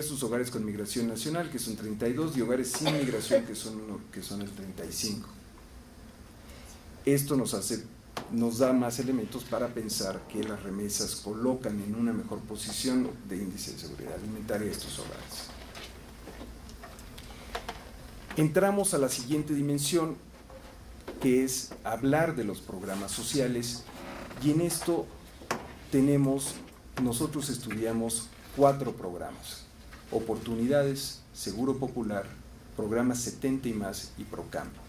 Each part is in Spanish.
sus hogares con migración nacional, que son 32, y hogares sin migración, que son el 35. Esto nos da más elementos para pensar que las remesas colocan en una mejor posición de índice de seguridad alimentaria a estos hogares. Entramos a la siguiente dimensión, que es hablar de los programas sociales, y en esto nosotros estudiamos 4 programas: Oportunidades, Seguro Popular, Programas 70 y más y Procampo.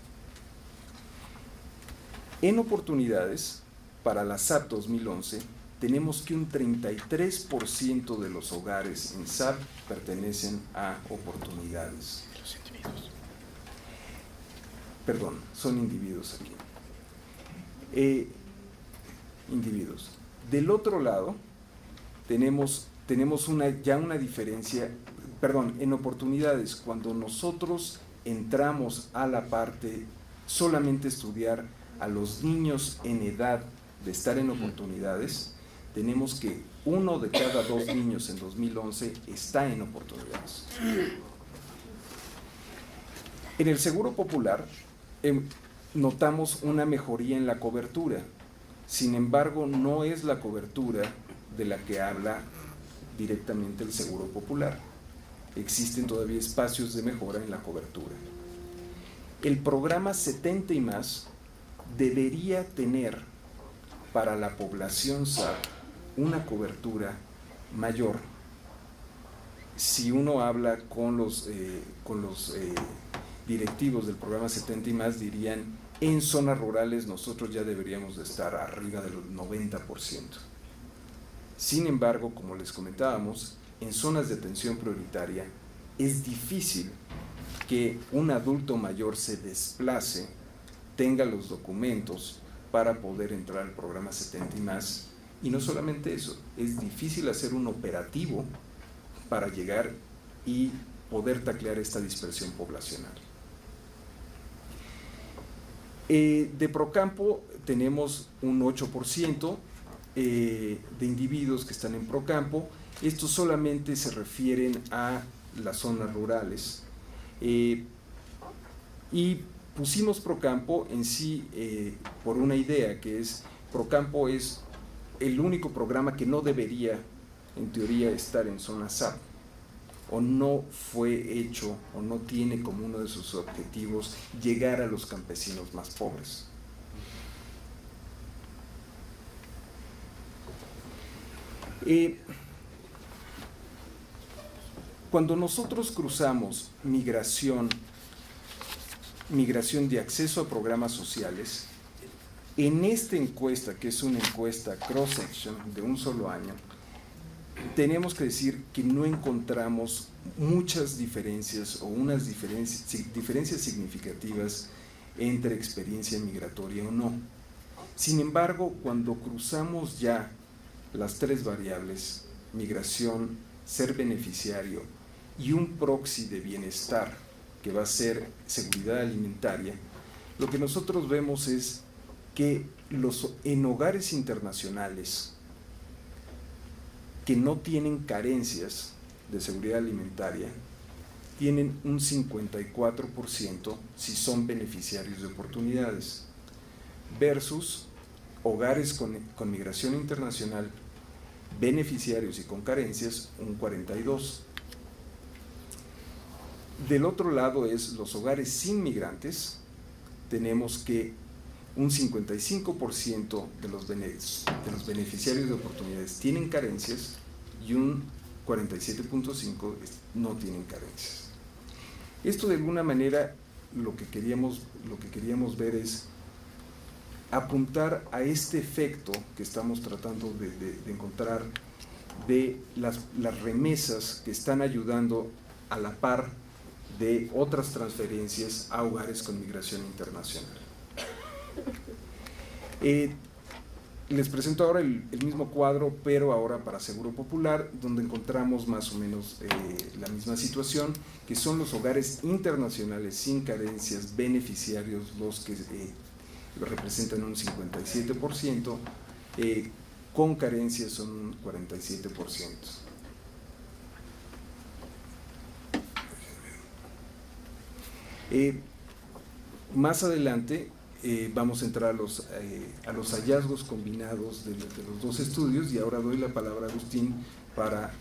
En Oportunidades, para la SAP 2011, tenemos que un 33% de los hogares en SAP pertenecen a Oportunidades. Los individuos. Perdón, son individuos aquí. Individuos. Del otro lado, tenemos ya una diferencia. Perdón, en Oportunidades, cuando nosotros entramos a la parte solamente estudiar a los niños en edad de estar en Oportunidades, tenemos que 1 de cada 2 niños en 2011 está en Oportunidades. En el Seguro Popular notamos una mejoría en la cobertura. Sin embargo, no es la cobertura de la que habla directamente el Seguro Popular. Existen todavía espacios de mejora en la cobertura. El programa 70 y más debería tener para la población SAP una cobertura mayor. Si uno habla con los directivos del programa 70 y más, dirían: en zonas rurales nosotros ya deberíamos de estar arriba del 90%. Sin embargo, como les comentábamos, en zonas de atención prioritaria es difícil que un adulto mayor se desplace, tenga los documentos para poder entrar al programa 70 y más. Y no solamente eso, es difícil hacer un operativo para llegar y poder taclear esta dispersión poblacional. De Procampo tenemos un 8% de individuos que están en Procampo. Estos solamente se refieren a las zonas rurales. Y pusimos Procampo en sí por una idea, que es: Procampo es el único programa que no debería, en teoría, estar en zona SAP, o no fue hecho, o no tiene como uno de sus objetivos llegar a los campesinos más pobres. Cuando nosotros cruzamos migración de acceso a programas sociales, en esta encuesta, que es una encuesta cross-section de un solo año, tenemos que decir que no encontramos muchas diferencias o unas diferencias significativas entre experiencia migratoria o no. Sin embargo, cuando cruzamos ya las 3 variables, migración, ser beneficiario y un proxy de bienestar, que va a ser seguridad alimentaria, lo que nosotros vemos es que en hogares internacionales que no tienen carencias de seguridad alimentaria, tienen un 54% si son beneficiarios de oportunidades, versus hogares con migración internacional, beneficiarios y con carencias, un 42%. Del otro lado es los hogares sin migrantes. Tenemos que un 55% de los beneficiarios de oportunidades tienen carencias y un 47.5% no tienen carencias. Esto, de alguna manera, lo que queríamos ver es apuntar a este efecto que estamos tratando de encontrar de las remesas que están ayudando a la par de otras transferencias a hogares con migración internacional. Les presento ahora el mismo cuadro, pero ahora para Seguro Popular, donde encontramos más o menos la misma situación, que son los hogares internacionales sin carencias beneficiarios los que representan un 57%, con carencias son un 47%. Más adelante vamos a entrar a los hallazgos combinados de los dos estudios, y ahora doy la palabra a Agustín para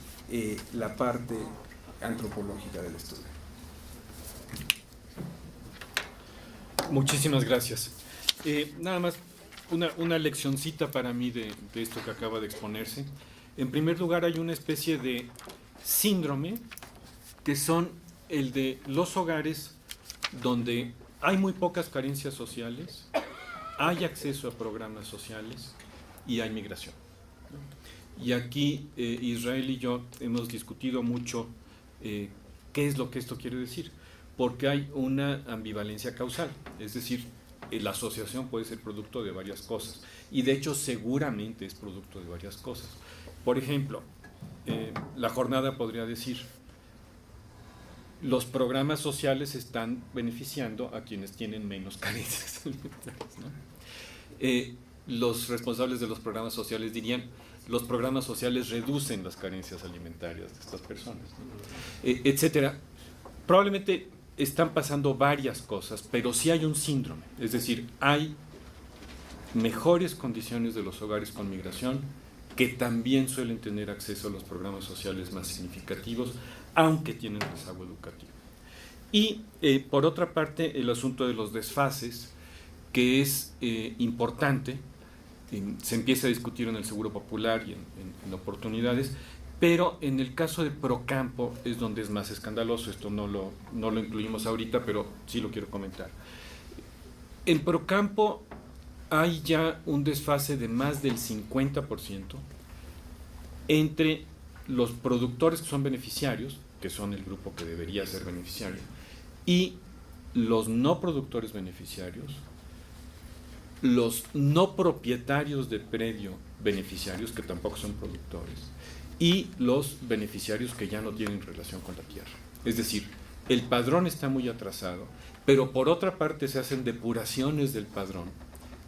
la parte antropológica del estudio. Muchísimas gracias. Nada más una leccioncita para mí de esto que acaba de exponerse. En primer lugar, hay una especie de síndrome que son el de los hogares donde hay muy pocas carencias sociales, hay acceso a programas sociales y hay migración. Y aquí Israel y yo hemos discutido mucho qué es lo que esto quiere decir, porque hay una ambivalencia causal, es decir, la asociación puede ser producto de varias cosas, y de hecho seguramente es producto de varias cosas. Por ejemplo, la jornada podría decir: los programas sociales están beneficiando a quienes tienen menos carencias alimentarias, ¿no? Los responsables de los programas sociales dirían: los programas sociales reducen las carencias alimentarias de estas personas, ¿no? Etcétera. Probablemente están pasando varias cosas, pero sí hay un síndrome, es decir, hay mejores condiciones de los hogares con migración que también suelen tener acceso a los programas sociales más significativos, aunque tienen rezago educativo. Y por otra parte, el asunto de los desfases, que es importante, se empieza a discutir en el Seguro Popular y en oportunidades, pero en el caso de Procampo es donde es más escandaloso. Esto no lo incluimos ahorita, pero sí lo quiero comentar. En Procampo hay ya un desfase de más del 50% entre los productores que son beneficiarios, que son el grupo que debería ser beneficiario, y los no productores beneficiarios, los no propietarios de predio beneficiarios, que tampoco son productores, y los beneficiarios que ya no tienen relación con la tierra. Es decir, el padrón está muy atrasado, pero por otra parte se hacen depuraciones del padrón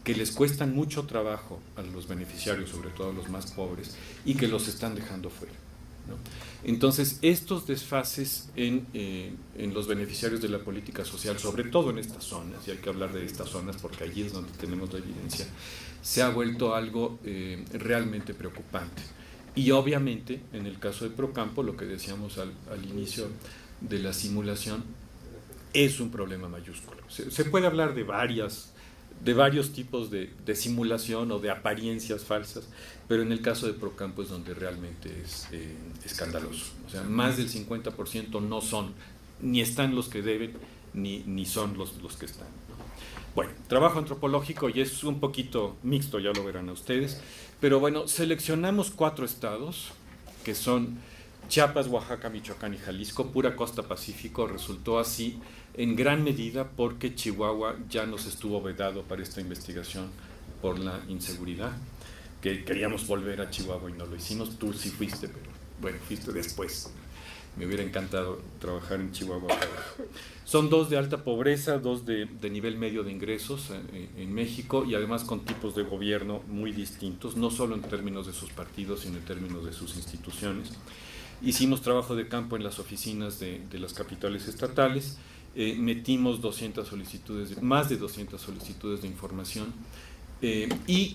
que les cuestan mucho trabajo a los beneficiarios, sobre todo a los más pobres, y que los están dejando fuera, ¿no? Entonces, estos desfases en los beneficiarios de la política social, sobre todo en estas zonas, y hay que hablar de estas zonas porque allí es donde tenemos la evidencia, se ha vuelto algo realmente preocupante. Y obviamente, en el caso de Procampo, lo que decíamos al inicio de la simulación, es un problema mayúsculo. Se puede hablar de varios tipos de simulación o de apariencias falsas, pero en el caso de Procampo es donde realmente es escandaloso. O sea, más del 50% no son, ni están los que deben, ni son los que están, ¿no? Bueno, trabajo antropológico, y es un poquito mixto, ya lo verán a ustedes, pero bueno, seleccionamos 4 estados, que son Chiapas, Oaxaca, Michoacán y Jalisco, pura costa pacífico. Resultó así en gran medida porque Chihuahua ya nos estuvo vedado para esta investigación por la inseguridad, que queríamos volver a Chihuahua y no lo hicimos. Tú sí fuiste, pero bueno, fuiste después. Me hubiera encantado trabajar en Chihuahua. Son 2 de alta pobreza, 2 de nivel medio de ingresos en México, y además con tipos de gobierno muy distintos, no solo en términos de sus partidos, sino en términos de sus instituciones. Hicimos trabajo de campo en las oficinas de las capitales estatales, metimos más de 200 solicitudes de información, y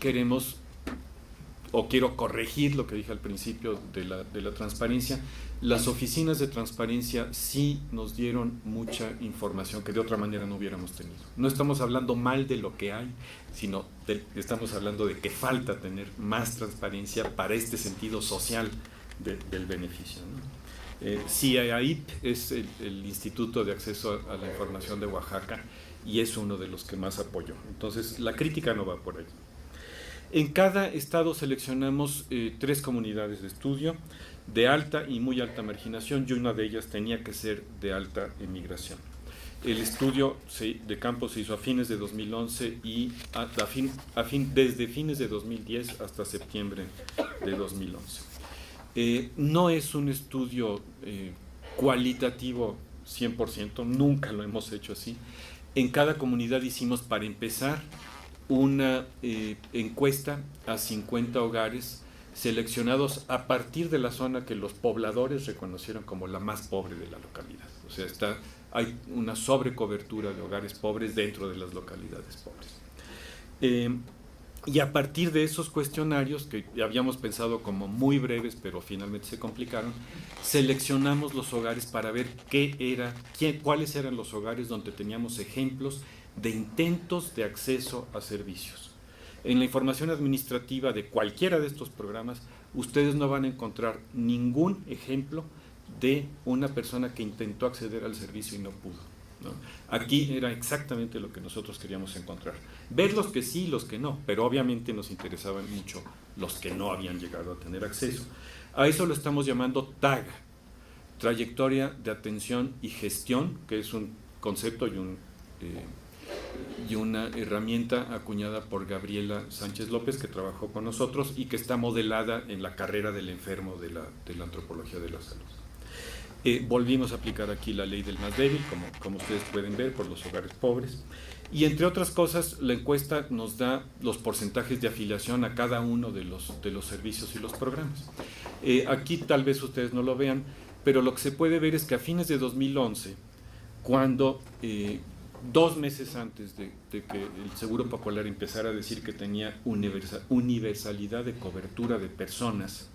quiero corregir lo que dije al principio de la transparencia. Las oficinas de transparencia sí nos dieron mucha información que de otra manera no hubiéramos tenido. No estamos hablando mal de lo que hay, sino estamos hablando de que falta tener más transparencia para este sentido social del beneficio, ¿no? CIAIP es el Instituto de Acceso a la Información de Oaxaca, y es uno de los que más apoyó. Entonces, la crítica no va por ahí. En cada estado seleccionamos 3 comunidades de estudio de alta y muy alta marginación, y una de ellas tenía que ser de alta emigración. El estudio de campo se hizo a fines de 2011 y desde fines de 2010 hasta septiembre de 2011. No es un estudio cualitativo 100%, nunca lo hemos hecho así. En cada comunidad hicimos, para empezar, una encuesta a 50 hogares seleccionados a partir de la zona que los pobladores reconocieron como la más pobre de la localidad. O sea, hay una sobrecobertura de hogares pobres dentro de las localidades pobres. Y a partir de esos cuestionarios, que habíamos pensado como muy breves, pero finalmente se complicaron, seleccionamos los hogares para ver cuáles eran los hogares donde teníamos ejemplos de intentos de acceso a servicios. En la información administrativa de cualquiera de estos programas, ustedes no van a encontrar ningún ejemplo de una persona que intentó acceder al servicio y no pudo, ¿no? Aquí era exactamente lo que nosotros queríamos encontrar. Ver los que sí y los que no, pero obviamente nos interesaban mucho los que no habían llegado a tener acceso. A eso lo estamos llamando TAG, Trayectoria de Atención y Gestión, que es un concepto y una herramienta acuñada por Gabriela Sánchez López, que trabajó con nosotros y que está modelada en la carrera del enfermo de la antropología de la salud. Volvimos a aplicar aquí la ley del más débil, como ustedes pueden ver, por los hogares pobres. Y entre otras cosas, la encuesta nos da los porcentajes de afiliación a cada uno de los servicios y los programas. Aquí tal vez ustedes no lo vean, pero lo que se puede ver es que a fines de 2011, cuando 2 meses antes de que el Seguro Popular empezara a decir que tenía universalidad de cobertura de personas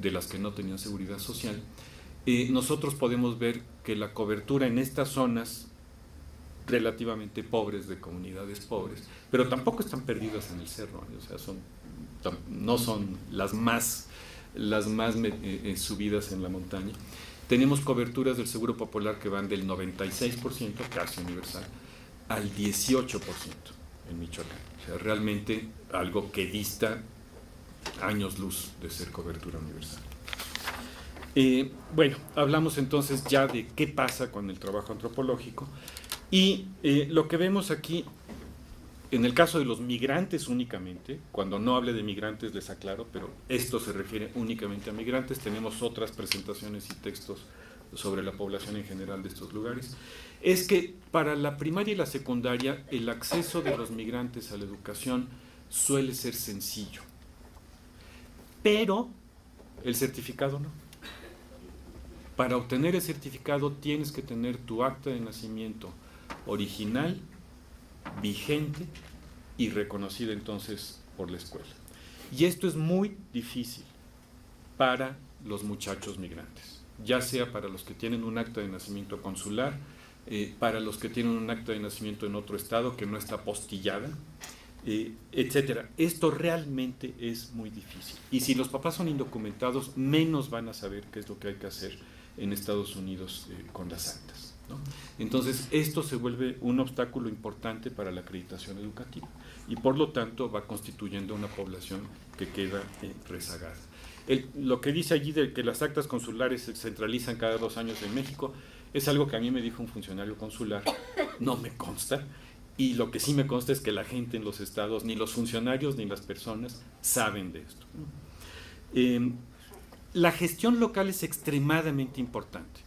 de las que no tenían seguridad social, nosotros podemos ver que la cobertura en estas zonas relativamente pobres, de comunidades pobres, pero tampoco están perdidas en el cerro, o sea, no son las más subidas en la montaña. Tenemos coberturas del Seguro Popular que van del 96%, casi universal, al 18% en Michoacán. O sea, realmente algo que dista años luz de ser cobertura universal. Bueno, hablamos entonces ya de qué pasa con el trabajo antropológico y lo que vemos aquí, en el caso de los migrantes únicamente, cuando no hable de migrantes les aclaro, pero esto se refiere únicamente a migrantes, tenemos otras presentaciones y textos sobre la población en general de estos lugares, es que para la primaria y la secundaria el acceso de los migrantes a la educación suele ser sencillo, pero el certificado no. Para obtener el certificado tienes que tener tu acta de nacimiento original, vigente y reconocida entonces por la escuela. Y esto es muy difícil para los muchachos migrantes, ya sea para los que tienen un acta de nacimiento consular, para los que tienen un acta de nacimiento en otro estado que no está apostillada, etcétera. Esto realmente es muy difícil. Y si los papás son indocumentados, menos van a saber qué es lo que hay que hacer en Estados Unidos con las actas, ¿no? Entonces, esto se vuelve un obstáculo importante para la acreditación educativa y por lo tanto va constituyendo una población que queda rezagada. Lo que dice allí de que las actas consulares se centralizan cada 2 años en México es algo que a mí me dijo un funcionario consular, no me consta, y lo que sí me consta es que la gente en los estados, ni los funcionarios ni las personas saben de esto. La gestión local es extremadamente importante.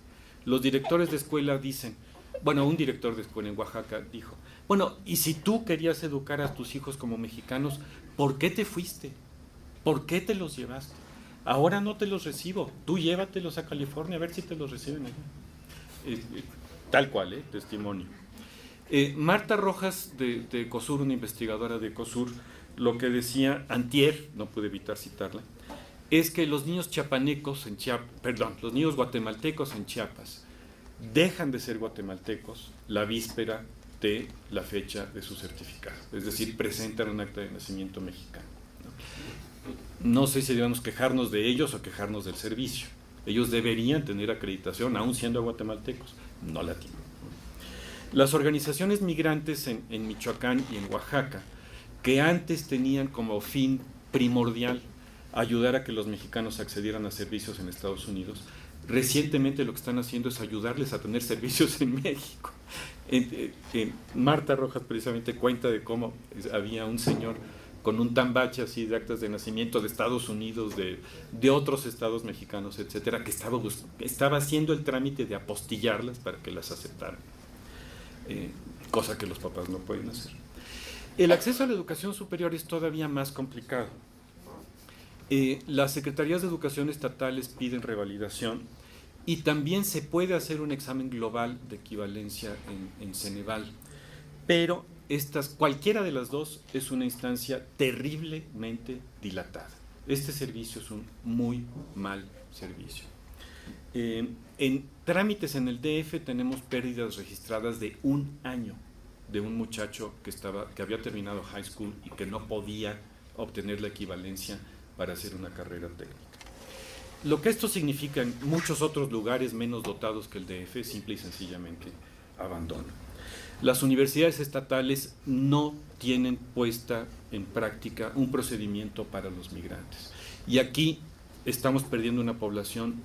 Los directores de escuela dicen, bueno, un director de escuela en Oaxaca dijo, bueno, y si tú querías educar a tus hijos como mexicanos, ¿por qué te fuiste? ¿Por qué te los llevaste? Ahora no te los recibo, tú llévatelos a California a ver si te los reciben allá. Tal cual, testimonio. Marta Rojas de ECOSUR, una investigadora de ECOSUR, lo que decía antier, no pude evitar citarla, es que los niños chiapanecos los niños guatemaltecos en Chiapas dejan de ser guatemaltecos la víspera de la fecha de su certificado, es decir, presentan un acta de nacimiento mexicano. No sé si debemos quejarnos de ellos o quejarnos del servicio. Ellos deberían tener acreditación, aún siendo guatemaltecos, no la tienen. Las organizaciones migrantes en Michoacán y en Oaxaca, que antes tenían como fin primordial ayudar a que los mexicanos accedieran a servicios en Estados Unidos, recientemente lo que están haciendo es ayudarles a tener servicios en México. Marta Rojas precisamente cuenta de cómo había un señor con un tambache así de actas de nacimiento de Estados Unidos, de otros estados mexicanos, etcétera, que estaba haciendo el trámite de apostillarlas para que las aceptaran, cosa que los papás no pueden hacer. El acceso a la educación superior es todavía más complicado. Las secretarías de educación estatales piden revalidación y también se puede hacer un examen global de equivalencia en Ceneval, pero cualquiera de las dos es una instancia terriblemente dilatada. Este servicio es un muy mal servicio. En trámites en el DF tenemos pérdidas registradas de 1 año de un muchacho que había terminado high school y que no podía obtener la equivalencia para hacer una carrera técnica. Lo que esto significa en muchos otros lugares menos dotados que el DF es simple y sencillamente abandono. Las universidades estatales no tienen puesta en práctica un procedimiento para los migrantes. Y aquí estamos perdiendo una población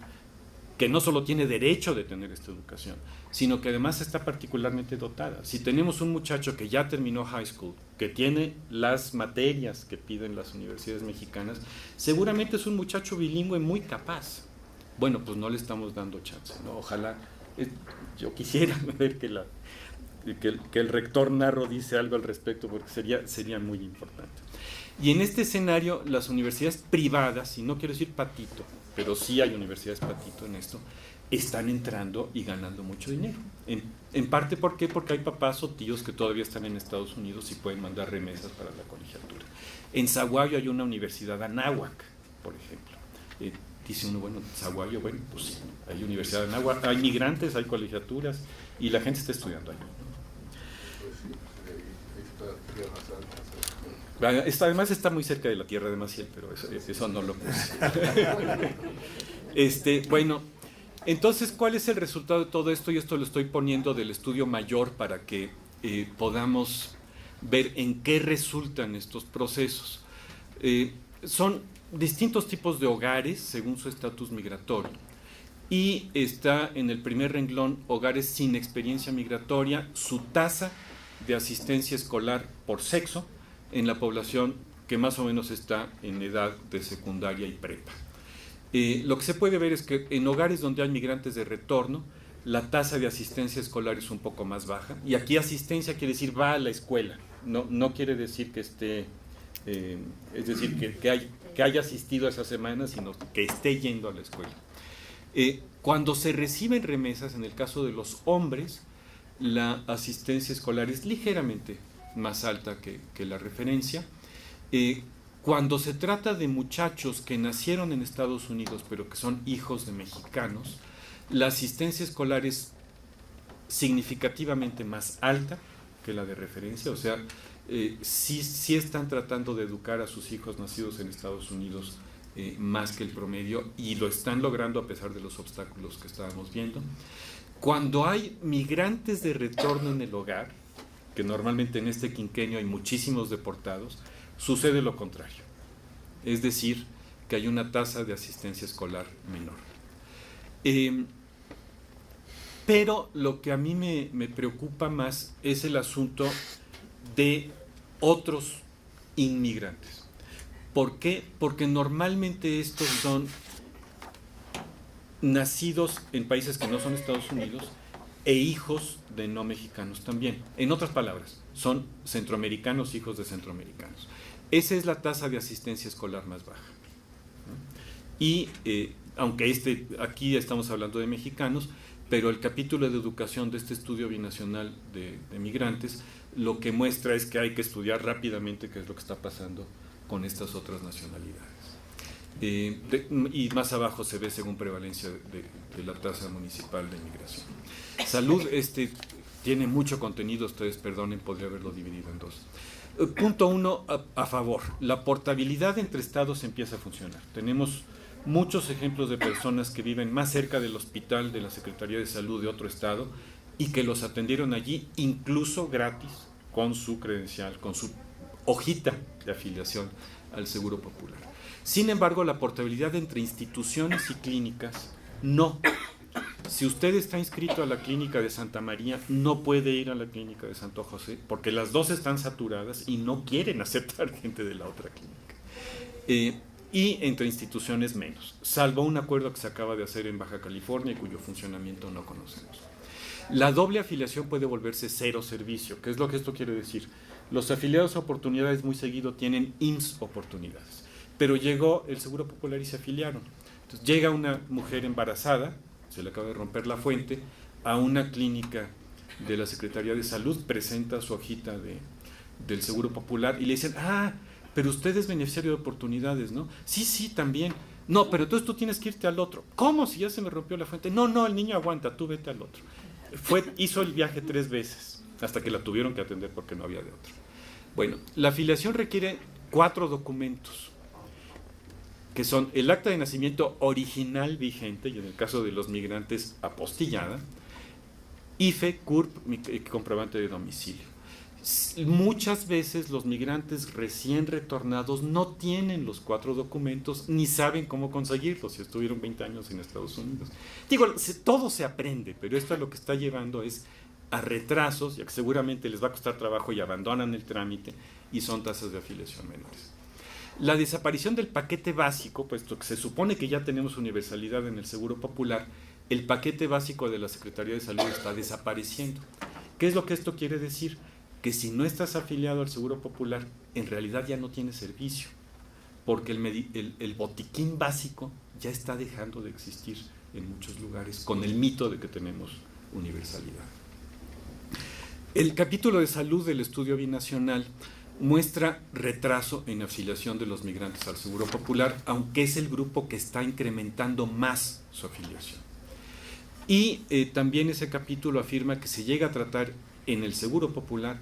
que no solo tiene derecho de tener esta educación, sino que además está particularmente dotada. Si tenemos un muchacho que ya terminó high school, que tiene las materias que piden las universidades mexicanas, seguramente es un muchacho bilingüe muy capaz. Bueno, pues no le estamos dando chance, ¿no? Ojalá, yo quisiera ver que el rector Narro dice algo al respecto, porque sería muy importante. Y en este escenario, las universidades privadas, y no quiero decir patito, pero sí hay universidades patito en esto, están entrando y ganando mucho dinero. En parte, ¿por qué? Porque hay papás o tíos que todavía están en Estados Unidos y pueden mandar remesas para la colegiatura. En Zaguayo hay una universidad Anáhuac, por ejemplo. Dice uno, bueno, Zaguayo, bueno, pues sí, hay universidad Anáhuac, hay migrantes, hay colegiaturas, y la gente está estudiando allá. Además está muy cerca de la tierra de Maciel, pero eso no lo puse. Bueno, entonces, ¿cuál es el resultado de todo esto? Y esto lo estoy poniendo del estudio mayor para que podamos ver en qué resultan estos procesos. Son distintos tipos de hogares según su estatus migratorio. Y está en el primer renglón hogares sin experiencia migratoria, su tasa de asistencia escolar por sexo en la población que más o menos está en edad de secundaria y prepa. Lo que se puede ver es que en hogares donde hay migrantes de retorno, la tasa de asistencia escolar es un poco más baja. Y aquí asistencia quiere decir va a la escuela, no quiere decir que esté, es decir, que haya asistido a esa semana, sino que esté yendo a la escuela. Cuando se reciben remesas, en el caso de los hombres, la asistencia escolar es ligeramente más alta que la referencia. Cuando se trata de muchachos que nacieron en Estados Unidos pero que son hijos de mexicanos, la asistencia escolar es significativamente más alta que la de referencia, o sea, sí están tratando de educar a sus hijos nacidos en Estados Unidos más que el promedio, y lo están logrando a pesar de los obstáculos que estábamos viendo. Cuando hay migrantes de retorno en el hogar, que normalmente en este quinquenio hay muchísimos deportados, sucede lo contrario. Es decir, que hay una tasa de asistencia escolar menor. Pero lo que a mí me preocupa más es el asunto de otros inmigrantes. ¿Por qué? Porque normalmente estos son nacidos en países que no son Estados Unidos e hijos de no mexicanos también. En otras palabras, son centroamericanos, hijos de centroamericanos. Esa es la tasa de asistencia escolar más baja. Y aunque aquí estamos hablando de mexicanos, pero el capítulo de educación de este estudio binacional de migrantes lo que muestra es que hay que estudiar rápidamente qué es lo que está pasando con estas otras nacionalidades. Y más abajo se ve según prevalencia de la tasa municipal de migración. Salud tiene mucho contenido, ustedes perdonen, podría haberlo dividido en dos. Punto 1, a favor. La portabilidad entre estados empieza a funcionar. Tenemos muchos ejemplos de personas que viven más cerca del hospital de la Secretaría de Salud de otro estado y que los atendieron allí incluso gratis con su credencial, con su hojita de afiliación al Seguro Popular. Sin embargo, la portabilidad entre instituciones y clínicas no. Si usted está inscrito a la clínica de Santa María, no puede ir a la clínica de Santo José, porque las dos están saturadas y no quieren aceptar gente de la otra clínica. Y entre instituciones menos, salvo un acuerdo que se acaba de hacer en Baja California y cuyo funcionamiento no conocemos. La doble afiliación puede volverse cero servicio. ¿Qué es lo que esto quiere decir? Los afiliados a oportunidades muy seguido tienen IMSS oportunidades. pero llegó el Seguro Popular y se afiliaron. Entonces llega una mujer embarazada, se le acaba de romper la fuente, a una clínica de la Secretaría de Salud, presenta su hojita del Seguro Popular y le dicen, pero usted es beneficiario de oportunidades, ¿no? Sí, también. No, pero entonces tú tienes que irte al otro. ¿Cómo? Si ya se me rompió la fuente. No, el niño aguanta, tú vete al otro. Hizo el viaje 3 veces, hasta que la tuvieron que atender porque no había de otro. Bueno, la afiliación requiere 4 documentos, que son el acta de nacimiento original vigente, y en el caso de los migrantes apostillada, IFE, CURP, comprobante de domicilio. Muchas veces los migrantes recién retornados no tienen los 4 documentos ni saben cómo conseguirlos si estuvieron 20 años en Estados Unidos. Digo, todo se aprende, pero esto lo que está llevando es a retrasos, ya que seguramente les va a costar trabajo y abandonan el trámite, y son tasas de afiliación menores. La desaparición del paquete básico, puesto que se supone que ya tenemos universalidad en el Seguro Popular, el paquete básico de la Secretaría de Salud está desapareciendo. ¿Qué es lo que esto quiere decir? Que si no estás afiliado al Seguro Popular, en realidad ya no tienes servicio, porque el botiquín básico ya está dejando de existir en muchos lugares, con el mito de que tenemos universalidad. El capítulo de salud del estudio binacional muestra retraso en afiliación de los migrantes al Seguro Popular, aunque es el grupo que está incrementando más su afiliación. Y también ese capítulo afirma que se llega a tratar en el Seguro Popular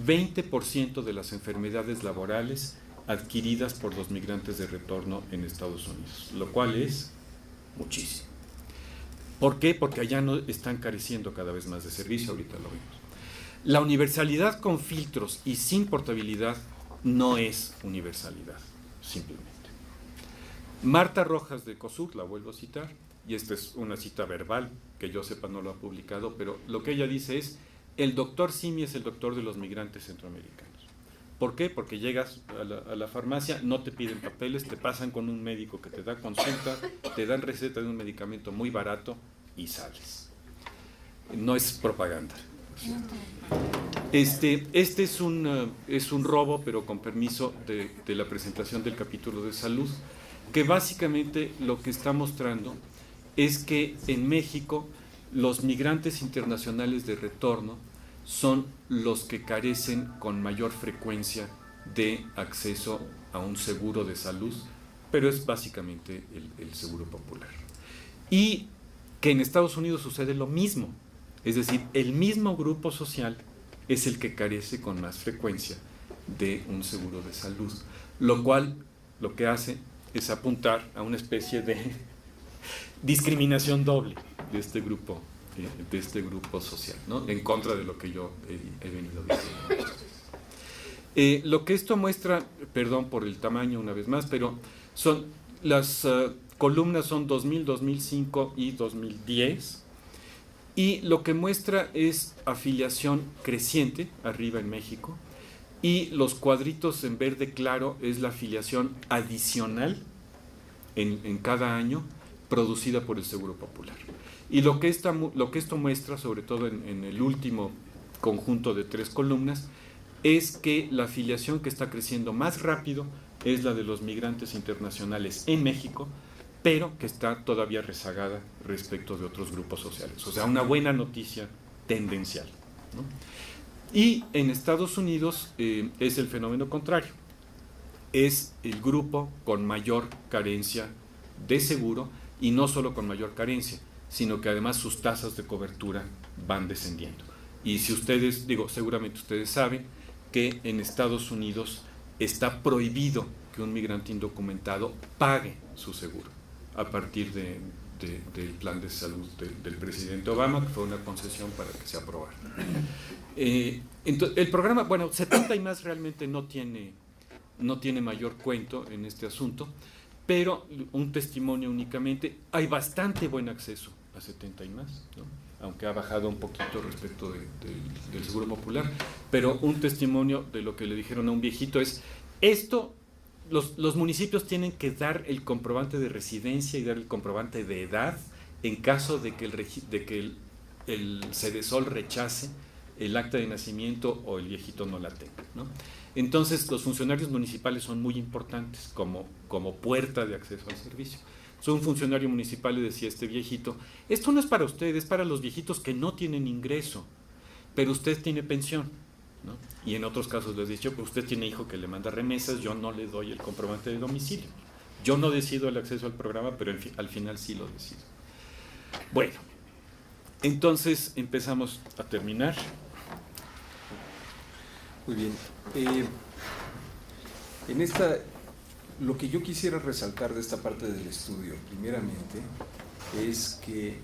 20% de las enfermedades laborales adquiridas por los migrantes de retorno en Estados Unidos, lo cual es muchísimo. ¿Por qué? Porque allá no están careciendo cada vez más de servicio, ahorita lo vemos. La universalidad con filtros y sin portabilidad no es universalidad, simplemente. Marta Rojas de COSUR, la vuelvo a citar, y esta es una cita verbal, que yo sepa no lo ha publicado, pero lo que ella dice es: el doctor Simi es el doctor de los migrantes centroamericanos. ¿Por qué? Porque llegas a la farmacia, no te piden papeles, te pasan con un médico que te da consulta, te dan receta de un medicamento muy barato y sales. No es propaganda. Este es un robo, pero con permiso de la presentación del capítulo de salud, que básicamente lo que está mostrando es que en México los migrantes internacionales de retorno son los que carecen con mayor frecuencia de acceso a un seguro de salud, pero es básicamente el Seguro Popular. Y que en Estados Unidos sucede lo mismo, es decir, el mismo grupo social es el que carece con más frecuencia de un seguro de salud, lo cual lo que hace es apuntar a una especie de discriminación doble de este grupo social, ¿no? En contra de lo que yo he venido diciendo. Lo que esto muestra, perdón por el tamaño una vez más, pero son las columnas son 2000, 2005 y 2010, y lo que muestra es afiliación creciente arriba en México, y los cuadritos en verde claro es la afiliación adicional en cada año producida por el Seguro Popular. Y lo que esto muestra, sobre todo en el último conjunto de 3 columnas, es que la afiliación que está creciendo más rápido es la de los migrantes internacionales en México, pero que está todavía rezagada respecto de otros grupos sociales. O sea, una buena noticia tendencial, ¿no? Y en Estados Unidos es el fenómeno contrario. Es el grupo con mayor carencia de seguro, y no solo con mayor carencia, sino que además sus tasas de cobertura van descendiendo. Y si ustedes, seguramente ustedes saben que en Estados Unidos está prohibido que un migrante indocumentado pague su seguro a partir del plan de salud del presidente Obama, que fue una concesión para que se aprobara. Entonces, el programa, 70 y más realmente no tiene mayor cuento en este asunto, pero un testimonio únicamente. Hay bastante buen acceso a 70 y más, ¿no? Aunque ha bajado un poquito respecto del Seguro Popular, pero un testimonio de lo que le dijeron a un viejito es: esto, los municipios tienen que dar el comprobante de residencia y dar el comprobante de edad en caso de que el Cedesol rechace el acta de nacimiento o el viejito no la tenga, ¿no? Entonces, los funcionarios municipales son muy importantes como puerta de acceso al servicio. Un funcionario municipal le decía a este viejito, esto no es para usted, es para los viejitos que no tienen ingreso, pero usted tiene pensión, ¿no? Y en otros casos les he dicho, pues usted tiene hijo que le manda remesas, yo no le doy el comprobante de domicilio. Yo no decido el acceso al programa, pero al final sí lo decido. Bueno, entonces empezamos a terminar. Muy bien. Lo que yo quisiera resaltar de esta parte del estudio, primeramente, es que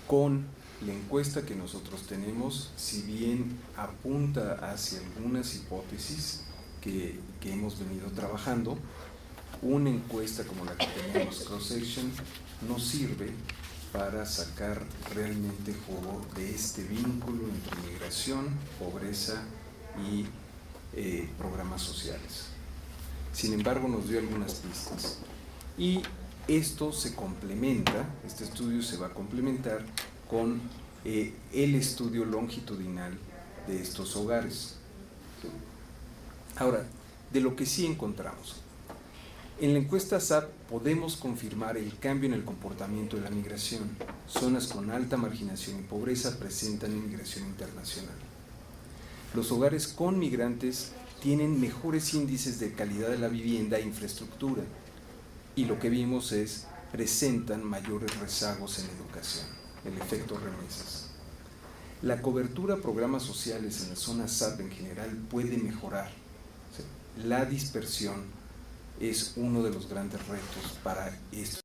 con la encuesta que nosotros tenemos, si bien apunta hacia algunas hipótesis que hemos venido trabajando, una encuesta como la que tenemos, cross-section, no sirve para sacar realmente jugo de este vínculo entre migración, pobreza y programas sociales. Sin embargo, nos dio algunas pistas. Y esto se complementa, este estudio se va a complementar con el estudio longitudinal de estos hogares. Ahora, de lo que sí encontramos. En la encuesta SAP podemos confirmar el cambio en el comportamiento de la migración. Zonas con alta marginación y pobreza presentan inmigración internacional. Los hogares con migrantes tienen mejores índices de calidad de la vivienda e infraestructura, y lo que vimos es presentan mayores rezagos en educación, el efecto remesas. La cobertura a programas sociales en la zona SAP en general puede mejorar. La dispersión es uno de los grandes retos para esto.